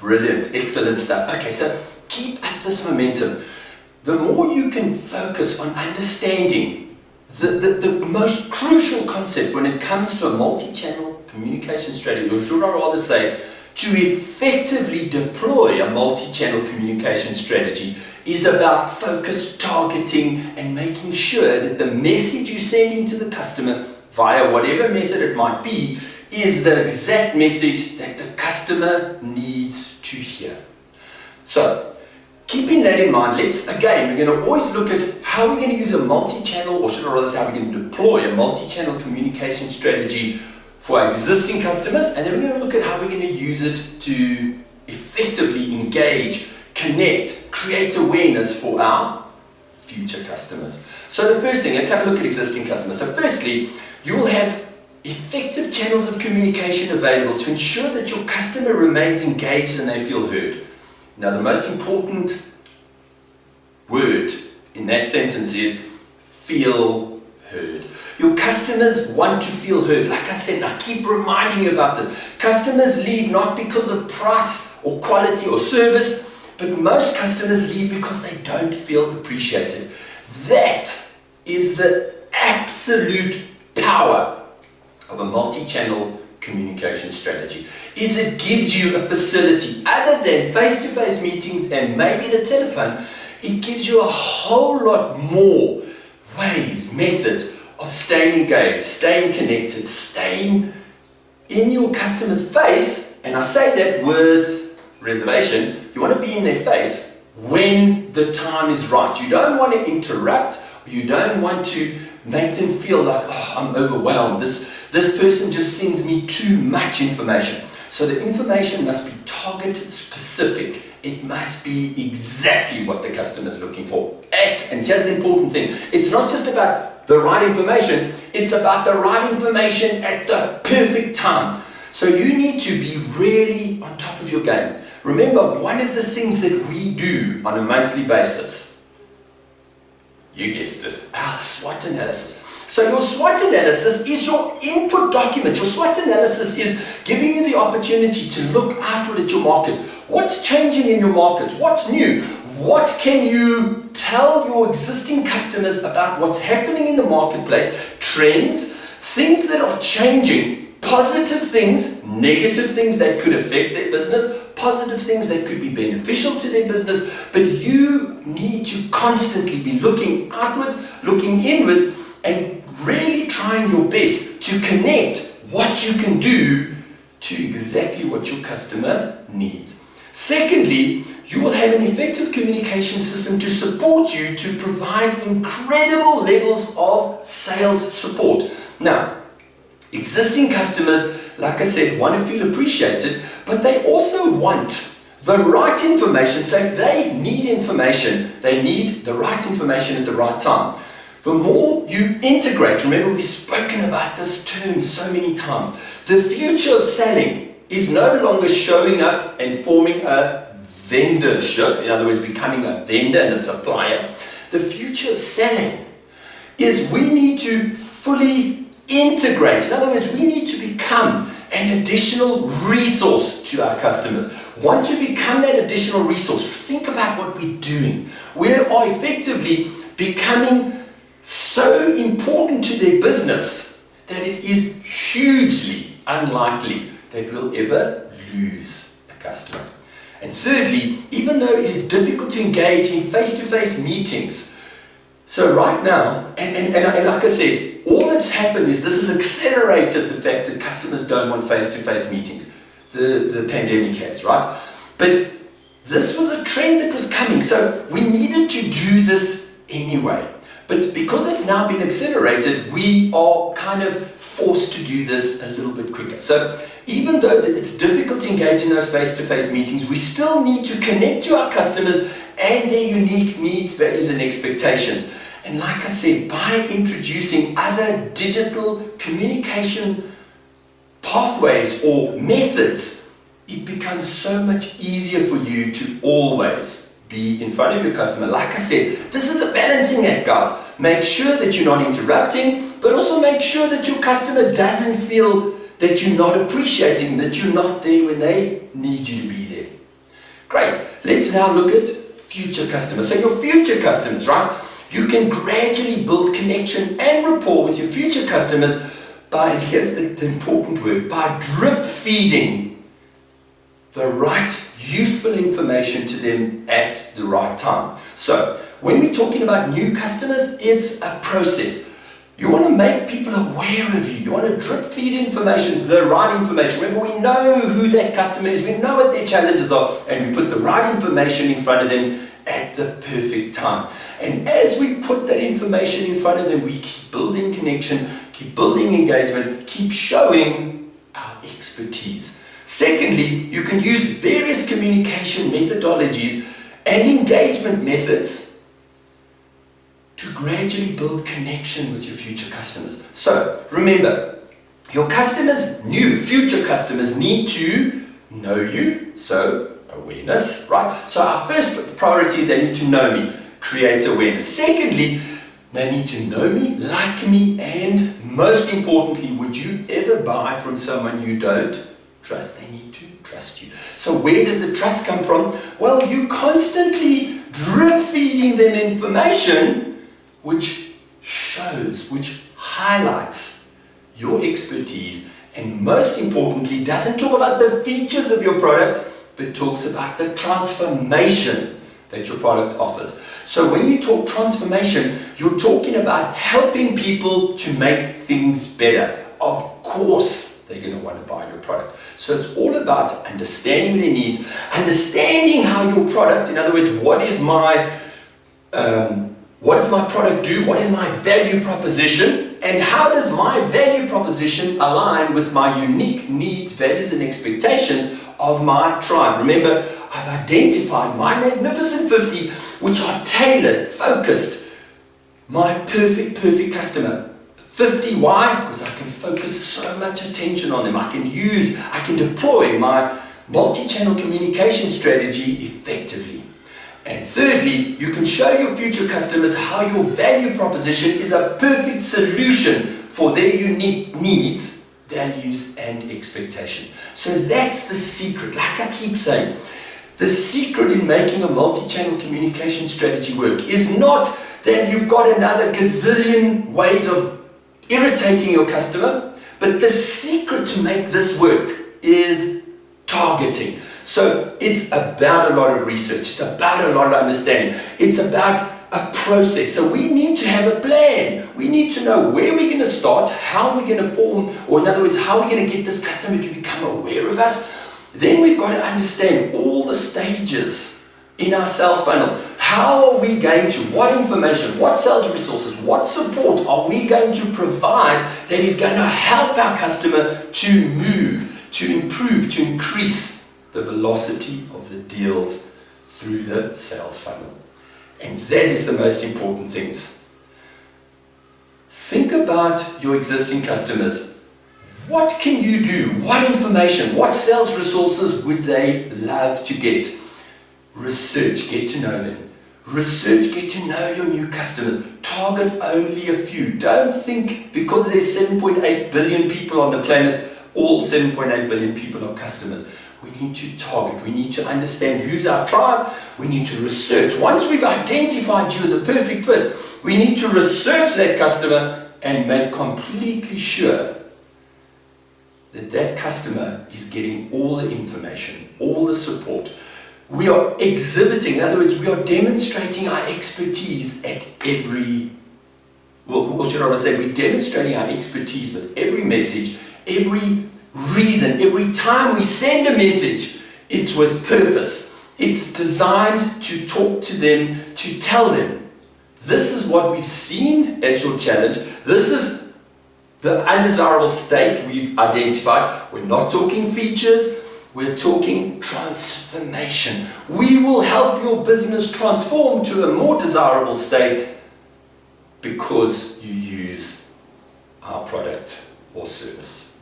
Brilliant, excellent stuff. Okay, so keep up this momentum. The more you can focus on understanding the most crucial concept when it comes to a multi-channel communication strategy, or should I rather say, to effectively deploy a multi-channel communication strategy, is about focused targeting and making sure that the message you're sending to the customer via whatever method it might be is the exact message that the customer needs to hear. So, keeping that in mind, we're going to always look at how we're going to use a multi-channel, or should I rather say how we're going to deploy a multi-channel communication strategy for our existing customers, and then we're going to look at how we're going to use it to effectively engage, connect, create awareness for our future customers. So the first thing, let's have a look at existing customers. So firstly, you'll have effective channels of communication available to ensure that your customer remains engaged and they feel heard. Now, the most important word in that sentence is feel heard. Your customers want to feel heard. Like I said, I keep reminding you about this. Customers leave not because of price or quality or service, but most customers leave because they don't feel appreciated. That is the absolute power of a multi-channel communication strategy. Is it gives you a facility other than face-to-face meetings and maybe the telephone. It gives you a whole lot more ways, methods of staying engaged, staying connected, staying in your customer's face. And I say that with reservation. You want to be in their face when the time is right. You don't want to interrupt, or you don't want to make them feel like, oh, I'm overwhelmed. This person just sends me too much information. So the information must be targeted, specific. It must be exactly what the customer is looking for. And here's the important thing. It's not just about the right information. It's about the right information at the perfect time. So you need to be really on top of your game. Remember, one of the things that we do on a monthly basis, you guessed it, our SWOT analysis. So your SWOT analysis is your input document. Your SWOT analysis is giving you the opportunity to look outward at your market. What's changing in your markets? What's new? What can you tell your existing customers about what's happening in the marketplace? Trends, things that are changing, positive things, negative things that could affect their business, positive things that could be beneficial to their business, but you need to constantly be looking outwards, looking inwards, and really trying your best to connect what you can do to exactly what your customer needs. Secondly, you will have an effective communication system to support you to provide incredible levels of sales support. Now, existing customers, like I said, want to feel appreciated, but they also want the right information. So if they need information, they need the right information at the right time. The more you integrate, remember we've spoken about this term so many times, the future of selling is no longer showing up and forming a vendorship, in other words, becoming a vendor and a supplier. The future of selling is we need to fully integrate. In other words, we need to become an additional resource to our customers. Once we become that additional resource, think about what we're doing. We are effectively becoming so important to their business that it is hugely unlikely that we'll ever lose a customer. And thirdly, even though it is difficult to engage in face-to-face meetings, so right now, and like I said, all that's happened is this has accelerated the fact that customers don't want face-to-face meetings. The pandemic has, right? But this was a trend that was coming, so we needed to do this anyway. But because it's now been accelerated, we are kind of forced to do this a little bit quicker. So even though it's difficult to engage in those face-to-face meetings, we still need to connect to our customers and their unique needs, values, and expectations. And like I said, by introducing other digital communication pathways or methods, it becomes so much easier for you to always be in front of your customer. Like I said, this is a balancing act, guys. Make sure that you're not interrupting, but also make sure that your customer doesn't feel that you're not appreciating, that you're not there when they need you to be there. Great. Let's now look at future customers. So your future customers, right? You can gradually build connection and rapport with your future customers by, and here's the important word, by drip feeding the right useful information to them at the right time. So when we're talking about new customers, it's a process. You want to make people aware of you. You want to drip feed information, the right information. Remember, we know who that customer is. We know what their challenges are. And we put the right information in front of them at the perfect time. And as we put that information in front of them, we keep building connection, keep building engagement, keep showing our expertise. Secondly, you can use various communication methodologies and engagement methods to gradually build connection with your future customers. So remember, your customers, new future customers, need to know you. So awareness, right? So our first priority is they need to know me, create awareness. Secondly, they need to know me, like me, and most importantly, would you ever buy from someone you don't trust? They need to trust you. So where does the trust come from? Well, you constantly drip feeding them information which shows, which highlights your expertise, and most importantly, doesn't talk about the features of your product, but talks about the transformation that your product offers. So when you talk transformation, you're talking about helping people to make things better. Of course, they're going to want to buy your product. So it's all about understanding their needs, understanding how your product, in other words, what does my product do? What is my value proposition? And how does my value proposition align with my unique needs, values, and expectations of my tribe? Remember, I've identified my magnificent 50, which are tailored, focused, my perfect customer. 50, why? Because I can focus so much attention on them. I can deploy my multi-channel communication strategy effectively. And thirdly, you can show your future customers how your value proposition is a perfect solution for their unique needs, values, and expectations. So that's the secret. Like I keep saying, the secret in making a multi-channel communication strategy work is not that you've got another gazillion ways of irritating your customer, but the secret to make this work is targeting. So it's about a lot of research, it's about a lot of understanding, it's about a process. So we need to have a plan. We need to know where we're going to start, how we're going to form, or in other words, how we're going to get this customer to become aware of us. Then we've got to understand all the stages in our sales funnel. How are we going to, what information, what sales resources, what support are we going to provide that is going to help our customer to move, to improve, to increase the velocity of the deals through the sales funnel. And that is the most important things. Think about your existing customers. What can you do? What information, what sales resources would they love to get? Research, get to know them. Research, get to know your new customers. Target only a few. Don't think because there's 7.8 billion people on the planet, all 7.8 billion people are customers. We need to target, we need to understand who's our tribe, we need to research. Once we've identified you as a perfect fit, we need to research that customer and make completely sure that that customer is getting all the information, all the support. We are exhibiting, in other words, we are demonstrating our expertise at every, what should I say, we're demonstrating our expertise with every message, every reason. Every time we send a message, it's with purpose. It's designed to talk to them, to tell them, this is what we've seen as your challenge. This is the undesirable state we've identified. We're not talking features, we're talking transformation. We will help your business transform to a more desirable state because you use our product or service.